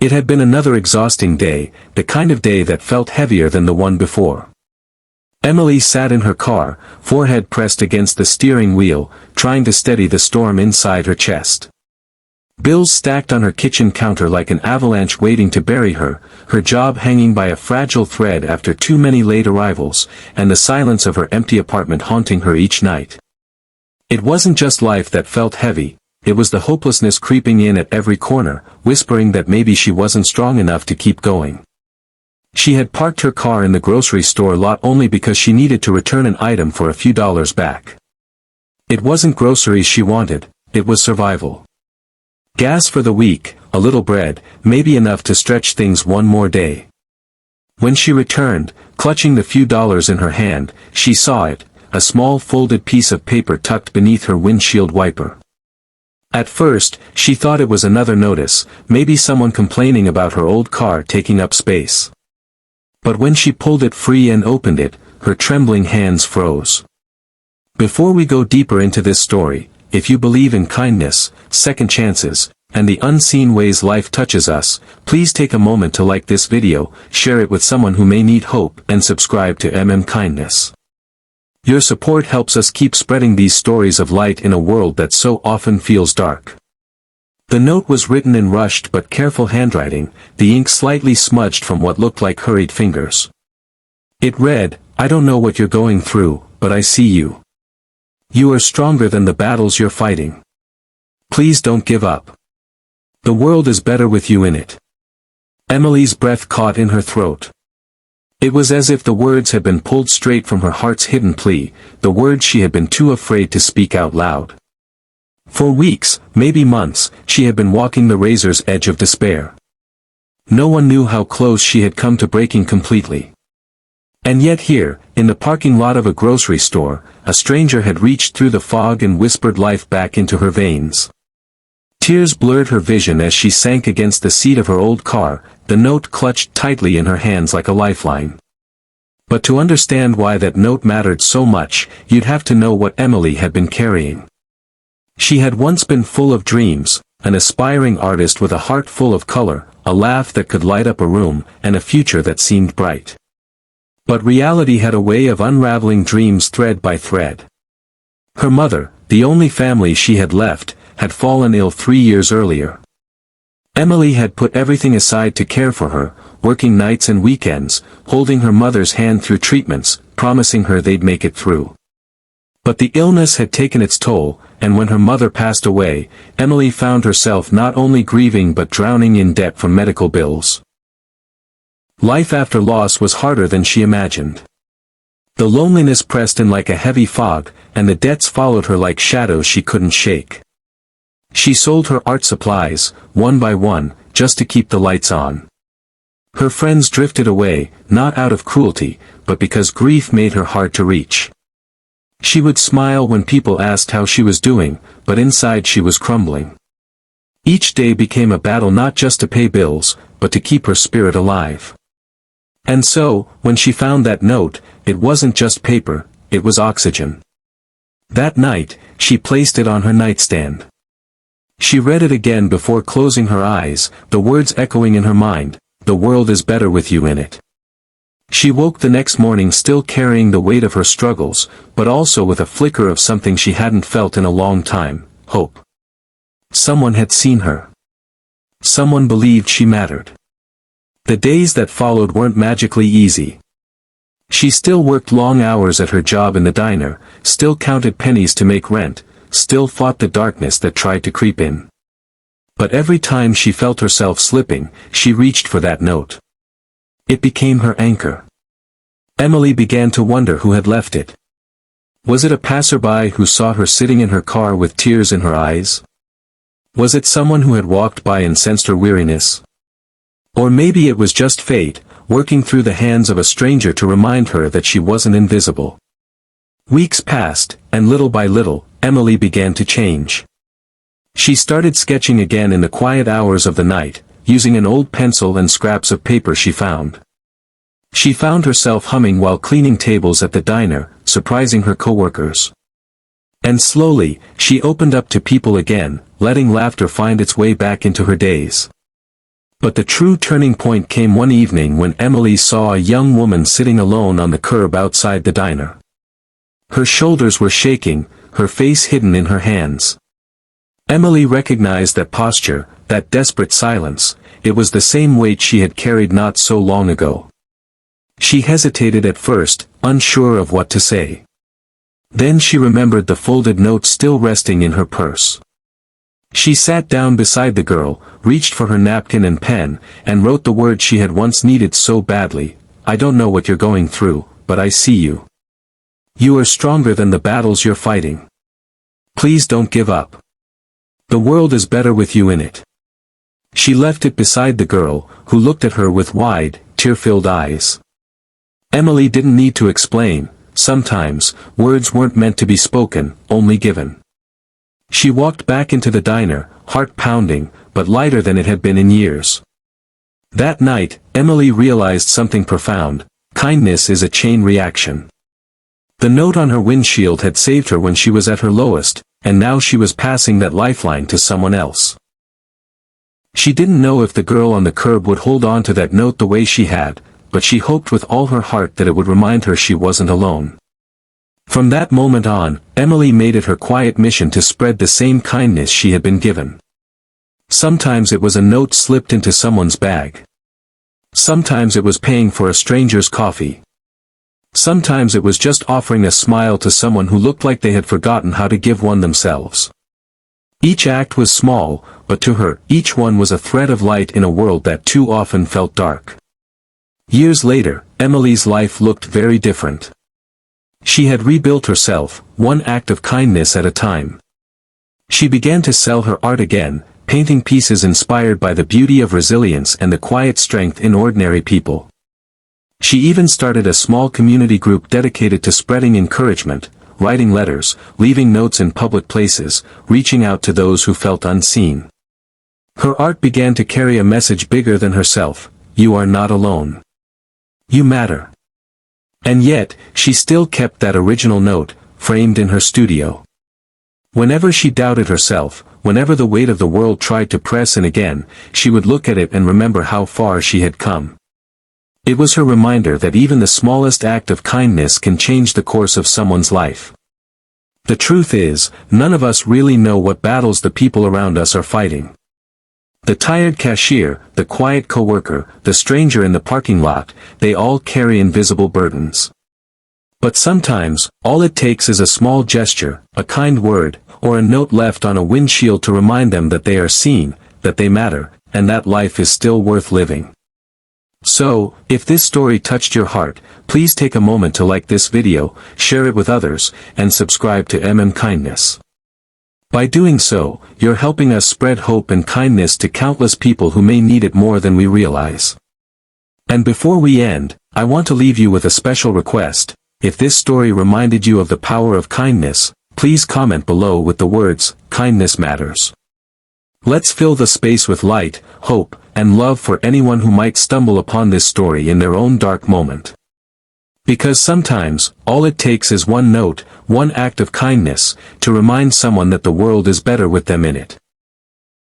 It had been another exhausting day, the kind of day that felt heavier than the one before. Emily sat in her car, forehead pressed against the steering wheel, trying to steady the storm inside her chest. Bills stacked on her kitchen counter like an avalanche waiting to bury her, her job hanging by a fragile thread after too many late arrivals, and the silence of her empty apartment haunting her each night. It wasn't just life that felt heavy, it was the hopelessness creeping in at every corner, whispering that maybe she wasn't strong enough to keep going. She had parked her car in the grocery store lot only because she needed to return an item for a few dollars back. It wasn't groceries she wanted, it was survival. Gas for the week, a little bread, maybe enough to stretch things one more day. When she returned, clutching the few dollars in her hand, she saw it, a small folded piece of paper tucked beneath her windshield wiper. At first, she thought it was another notice, maybe someone complaining about her old car taking up space. But when she pulled it free and opened it, her trembling hands froze. Before we go deeper into this story, if you believe in kindness, second chances, and the unseen ways life touches us, please take a moment to like this video, share it with someone who may need hope, and subscribe to Kindness. Your support helps us keep spreading these stories of light in a world that so often feels dark. The note was written in rushed but careful handwriting, the ink slightly smudged from what looked like hurried fingers. It read, "I don't know what you're going through, but I see you. You are stronger than the battles you're fighting. Please don't give up. The world is better with you in it." Emily's breath caught in her throat. It was as if the words had been pulled straight from her heart's hidden plea, the words she had been too afraid to speak out loud. For weeks, maybe months, she had been walking the razor's edge of despair. No one knew how close she had come to breaking completely. And yet here, in the parking lot of a grocery store, a stranger had reached through the fog and whispered life back into her veins. Tears blurred her vision as she sank against the seat of her old car, the note clutched tightly in her hands like a lifeline. But to understand why that note mattered so much, you'd have to know what Emily had been carrying. She had once been full of dreams, an aspiring artist with a heart full of color, a laugh that could light up a room, and a future that seemed bright. But reality had a way of unraveling dreams thread by thread. Her mother, the only family she had left, had fallen ill 3 years earlier. Emily had put everything aside to care for her, working nights and weekends, holding her mother's hand through treatments, promising her they'd make it through. But the illness had taken its toll, and when her mother passed away, Emily found herself not only grieving but drowning in debt from medical bills. Life after loss was harder than she imagined. The loneliness pressed in like a heavy fog, and the debts followed her like shadows she couldn't shake. She sold her art supplies, one by one, just to keep the lights on. Her friends drifted away, not out of cruelty, but because grief made her hard to reach. She would smile when people asked how she was doing, but inside she was crumbling. Each day became a battle not just to pay bills, but to keep her spirit alive. And so, when she found that note, it wasn't just paper, it was oxygen. That night, she placed it on her nightstand. She read it again before closing her eyes, the words echoing in her mind, "The world is better with you in it." She woke the next morning still carrying the weight of her struggles, but also with a flicker of something she hadn't felt in a long time, hope. Someone had seen her. Someone believed she mattered. The days that followed weren't magically easy. She still worked long hours at her job in the diner, still counted pennies to make rent, still fought the darkness that tried to creep in. But every time she felt herself slipping, she reached for that note. It became her anchor. Emily began to wonder who had left it. Was it a passerby who saw her sitting in her car with tears in her eyes? Was it someone who had walked by and sensed her weariness? Or maybe it was just fate, working through the hands of a stranger to remind her that she wasn't invisible. Weeks passed, and little by little, Emily began to change. She started sketching again in the quiet hours of the night, using an old pencil and scraps of paper she found. She found herself humming while cleaning tables at the diner, surprising her coworkers. And slowly, she opened up to people again, letting laughter find its way back into her days. But the true turning point came one evening when Emily saw a young woman sitting alone on the curb outside the diner. Her shoulders were shaking, her face hidden in her hands. Emily recognized that posture, that desperate silence. It was the same weight she had carried not so long ago. She hesitated at first, unsure of what to say. Then she remembered the folded note still resting in her purse. She sat down beside the girl, reached for her napkin and pen, and wrote the words she had once needed so badly. I don't know what you're going through, but I see you. You are stronger than the battles you're fighting. Please don't give up. The world is better with you in it. She left it beside the girl, who looked at her with wide, tear-filled eyes. Emily didn't need to explain. Sometimes, words weren't meant to be spoken, only given. She walked back into the diner, heart pounding, but lighter than it had been in years. That night, Emily realized something profound. Kindness is a chain reaction. The note on her windshield had saved her when she was at her lowest, and now she was passing that lifeline to someone else. She didn't know if the girl on the curb would hold on to that note the way she had, but she hoped with all her heart that it would remind her she wasn't alone. From that moment on, Emily made it her quiet mission to spread the same kindness she had been given. Sometimes it was a note slipped into someone's bag. Sometimes it was paying for a stranger's coffee. Sometimes it was just offering a smile to someone who looked like they had forgotten how to give one themselves. Each act was small, but to her, each one was a thread of light in a world that too often felt dark. Years later, Emily's life looked very different. She had rebuilt herself, one act of kindness at a time. She began to sell her art again, painting pieces inspired by the beauty of resilience and the quiet strength in ordinary people. She even started a small community group dedicated to spreading encouragement, writing letters, leaving notes in public places, reaching out to those who felt unseen. Her art began to carry a message bigger than herself. You are not alone. You matter. And yet, she still kept that original note, framed in her studio. Whenever she doubted herself, whenever the weight of the world tried to press in again, she would look at it and remember how far she had come. It was her reminder that even the smallest act of kindness can change the course of someone's life. The truth is, none of us really know what battles the people around us are fighting. The tired cashier, the quiet coworker, the stranger in the parking lot, they all carry invisible burdens. But sometimes, all it takes is a small gesture, a kind word, or a note left on a windshield to remind them that they are seen, that they matter, and that life is still worth living. So, if this story touched your heart, please take a moment to like this video, share it with others, and subscribe to Kindness. By doing so, you're helping us spread hope and kindness to countless people who may need it more than we realize. And before we end, I want to leave you with a special request. If this story reminded you of the power of kindness, please comment below with the words, "Kindness matters." Let's fill the space with light, hope, and love for anyone who might stumble upon this story in their own dark moment. Because sometimes, all it takes is one note, one act of kindness, to remind someone that the world is better with them in it.